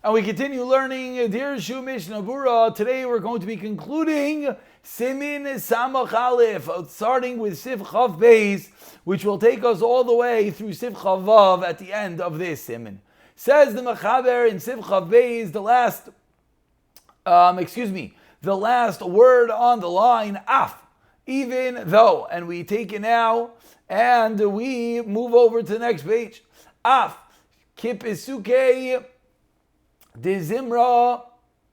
And we continue learning Dirshu Mishnah Berurah. Today we're going to be concluding Siman Samach Aleph, starting with Sif Chav Beis, which will take us all the way through Sif Chav Vav at the end of this Siman. Says the Mechaber in Sif Chav Beis, the last word on the line, Af, even though, and we take it now, and we move over to the next page. Af, Kipisuke Dizimra.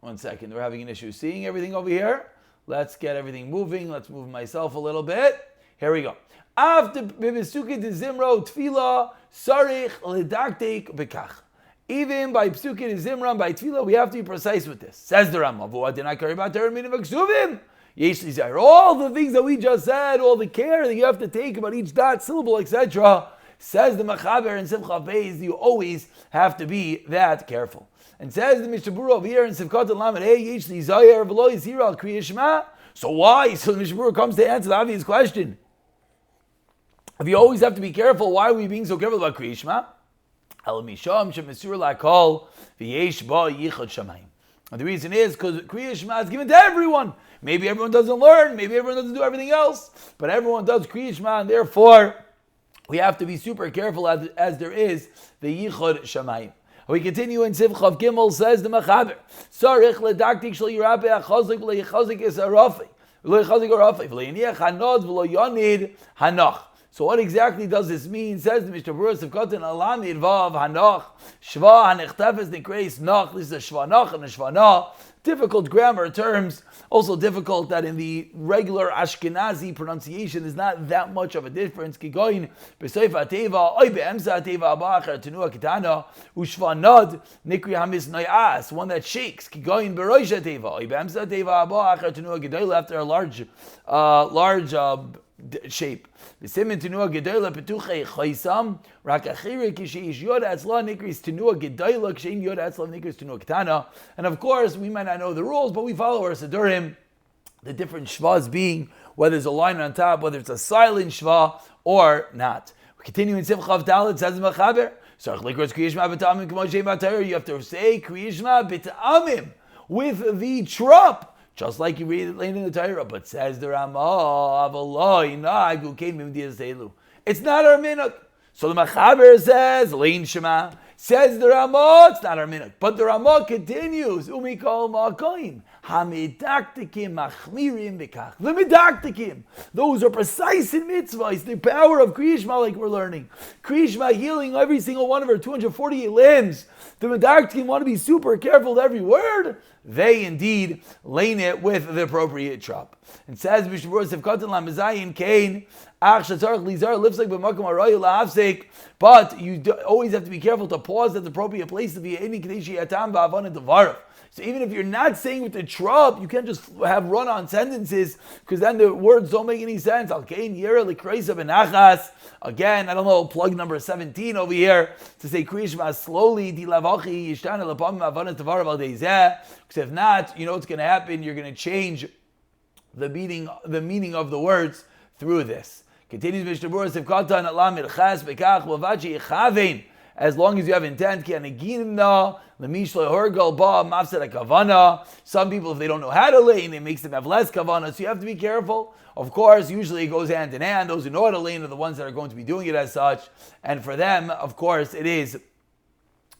One second, we're having an issue seeing everything over here. Let's get everything moving. Let's move myself a little bit. Here we go. After Bibisuke Dizimra Tfila Sarich Ledaktek Bekach. Even by Psuke Dizimra, by Tfila, we have to be precise with this. Says the Rambam. All the things that we just said, all the care that you have to take about each dot, syllable, etc. Says the Mechaber in Sif Chav Beis, you always have to be that careful. And says the Mishnah Berurah over here in Sivkot and Lamed Hey, Yesh Li Zayir V'lo Yizhir Al Kriya Shema. So why? So the Mishnah Berurah comes to answer the obvious question. If you always have to be careful, why are we being so careful about Kriya Shema? El Misham Shemesur Lakol V'yesh Ba Yichud Shamayim. And the reason is because Kriya Shema is given to everyone. Maybe everyone doesn't learn, maybe everyone doesn't do everything else, but everyone does Kriya Shema, and therefore we have to be super careful as there is the Yichud Shamayim. We continue in Sif Chav Gimel, says the Mechaber. Sarich ledaktik shel yirabe achazik v'lo yichazik es arafi. V'lo yichazik arafi. V'lo yiniach hanod v'lo yonid hanach. So what exactly does this mean? Says the Mishnah Berurah Sivkot and Alamid Vav hanach. Shva hanechtefes nekreis nach. This is a shva nach and a shva na. Difficult grammar terms. Also difficult that in the regular Ashkenazi pronunciation is not that much of a difference. Kigoin b'soif ha'teva, oy be'emsa ha'teva haba acher tenua kitana, u'shva nod nikri hamis noyas, one that shakes. Kigoin b'roish ha'teva, oy be'emsa ha'teva haba acher tenua gedol, after a large shape. Siman tenua gedola petuchei chaysam rak achiri kishish yod atzla nikris tenua gedola kshein yod atzla nikris tenua ketana. And of course, we might not know the rules, but we follow our Sidurim, the different shvas being whether there's a line on top, whether it's a silent shva or not. We continue in Sif Chav Dalet, says the Mechaber. You have to say Kriya Shema b'ta'amim with the trump. Just like you read it later in the Torah, but says the Ramah, it's not our minhag. So the Mechaber says, Lein Shema, says the Ramah, it's not our minhag. But the Ramah continues, Umikol Ma'akoim, Hamidaktikim Machmirim B'kach. The Midaktikim, those are precise in mitzvahs, the power of Kriya Shema, like we're learning. Kriya Shema healing every single one of her 248 limbs. The Midaktikim want to be super careful with every word. They indeed lane it with the appropriate trap. And says Mishnah Berurah Sivkatan Lamizayin Kain Ach Shatzarach Lizar lives like b'makom harayu la'afsek. But you always have to be careful to pause at the appropriate place to be any kadeshi atam va'avon devarav. So even if you're not saying with the trap, you can't just have run-on sentences because then the words don't make any sense. Again, I don't know, plug number 17 over here to say Kriya Shema slowly. Because if not, you know what's going to happen. You're going to change the meaning of the words through this. Continues Mishnah Berurah Sivkatan Alamid Chas Bekach Wavachi Chavein. As long as you have intent, some people, if they don't know how to lane, it makes them have less kavana, so you have to be careful. Of course, usually it goes hand in hand. Those who know how to lane are the ones that are going to be doing it as such. And for them, of course, it is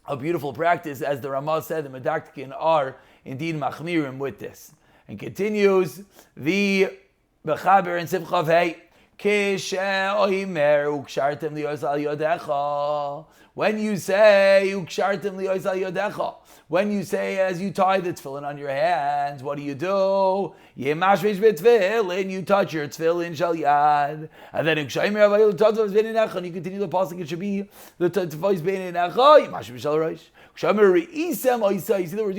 a beautiful practice. As the Ramah said, the Medaktikin are indeed machmirim with this. And continues the Mechaber in Sif Chav Hey. When you say when you say as you tie the tefillin on your hands, what do? You touch your tefillin shal yad, and then you continue the pasuk. It should be the tefillin bein necha yimashvish shal rosh. You see the word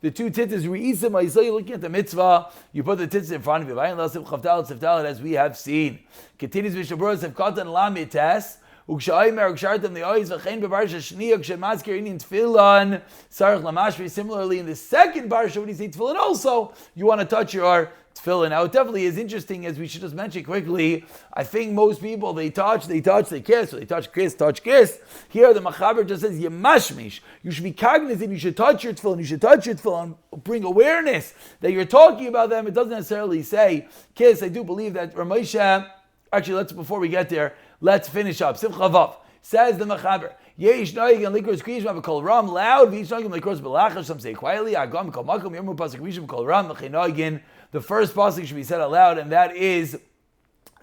the two tittas you're looking at the mitzvah, you put the tittas in front of you, as we have seen. Continues Mishnah Berurah Sivkatan Lamed Tes, Ukshaimer ukshartem the eyes v'chein bebarsha shniya kshemazkir inin tefillin sarich lamashvi. Similarly, in the second barsha, when you say tefillin, also you want to touch your tefillin. Now, it definitely is interesting, as we should just mention quickly. I think most people, they touch, they kiss, or they touch, kiss. Here, the Machaber just says, yemashmish. You should be cognizant, you should touch your tefillin, bring awareness that you're talking about them. It doesn't necessarily say kiss. I do believe that Ramosha, actually, before we get there, let's finish up. Simcha Vav. Says the Machaber, Yesh noigin likros kriyishma v'kol ram loud, v'yesh noigin likros b'lachash. Some say quietly. Agam kol makom yomu pasuk kriyishma v'kol ram v'chein noigin. The first pasuk should be said aloud, and that is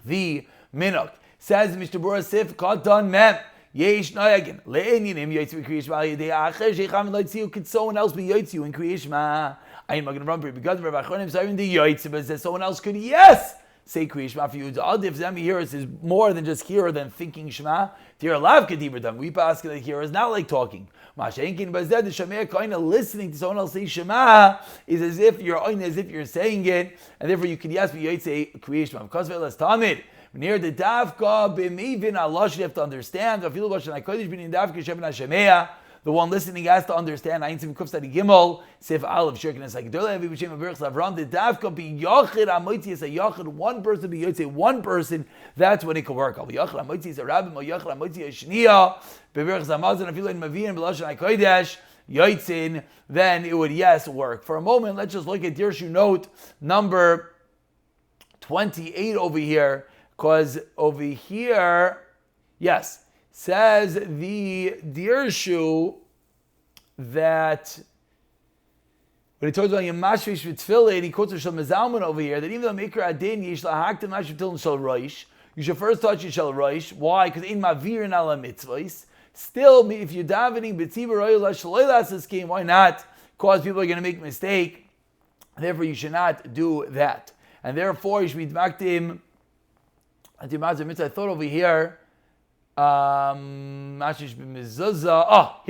the minuk. Says Mishnah Berurah Sif Katan Mem. Yesh noigin le'enyinim yotzi v'kriyishma yedei acher sheicham v'loitziu. Could someone else be yotziu in kriyishma? Ayin magen ram because Rav Acharonim saying the yotzi, but says someone else could say Kriya Shema for you. The Adif Zemi here is more than just hearer than thinking Shema. Here, Lav Kedibur Dam. We pass that here is not like talking. Mashenkin Bazed, the Shemei Koina, listening to someone else say Shema is as if you're saying it, and therefore you can be say Kriya Shema. Because of it, Tamid. Near the Davka, B'mivin Allah, you have to understand. The one listening has to understand. Ayin Sim Kuf Stadi Gimel Sif Aleph Shirkin Like Dola Avi B'Shem Avirch Lavram the Davka Be Yochid Amoitzi is a Yochid. One person be Yotzei one person. That's when it can work. Al Yochid Amoitzi is a Rabbi. Al Yochid Amoitzi is Shnia. Bevirch Zamazon Afilu in Mavin B'Lashon HaKodesh Yotzin. Then it would work. For a moment, let's just look at Dirshu note number 28 over here, because over here, says the Dirshu that when he talks about Yemashvish v'tfilin, he quotes Shal Mezalman over here, that even though Mikra Adin Yish lahaktem Mashvish v'tfilin Shal Roish, you should first touch your Shal Roish. Why? Because in Mavir and Ala Mitzvahs. Still, if you're davening B'tzibur Royal Shaloilas scheme, why not? Because people are going to make a mistake. Therefore, you should not do that. And therefore, you should be Dmaktim. I thought over here, here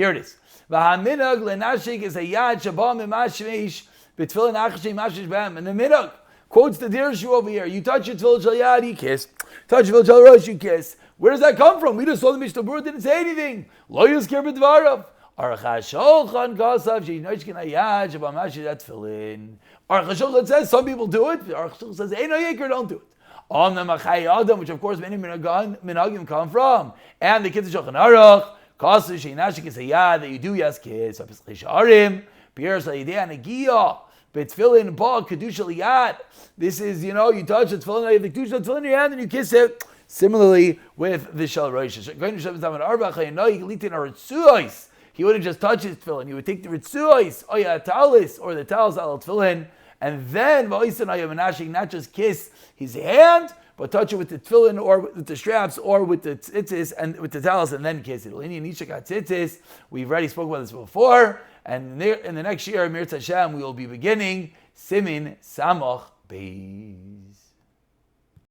it is. V'haminag lenashik is a yad shabam imashmish b'tfilin achashim mashmish bam. And the minag quotes the Dirshu over here. You touch your tefillin shel yad, you kiss. Touch your tefillin shel rosh, you kiss. Where does that come from? We just saw the Mishnah Berurah didn't say anything. Lo yizker b'dvarav. Archa sholchan kasav sheinoshkin hayad shabam mashmish that tefillin. Archa sholchan says some people do it. Archa sholchan says hey no yikr, don't do it. On the Machay Adam, which of course many minhagim come from, and the kids of Shulchan Aruch, Kasu Sheinashik is a yad that you do kiss. Sharim, Pierce Laidea Nagia, Betfilin Ba Kedusha Liyad. This is you touch the tefillin, you have the Kedusha tefillin in your hand and you kiss it. Similarly with the Shal Rosh. He wouldn't just touch his tefillin, he would take the Ritzuos, Oya Talis, or the Talis al tefillin. And then, not just kiss his hand, but touch it with the tefillin, or with the straps, or with the tzitzis, and with the towels, and then kiss it. We've already spoken about this before, and in the next year, Mir Hashem, we will be beginning Siman Samach Beis.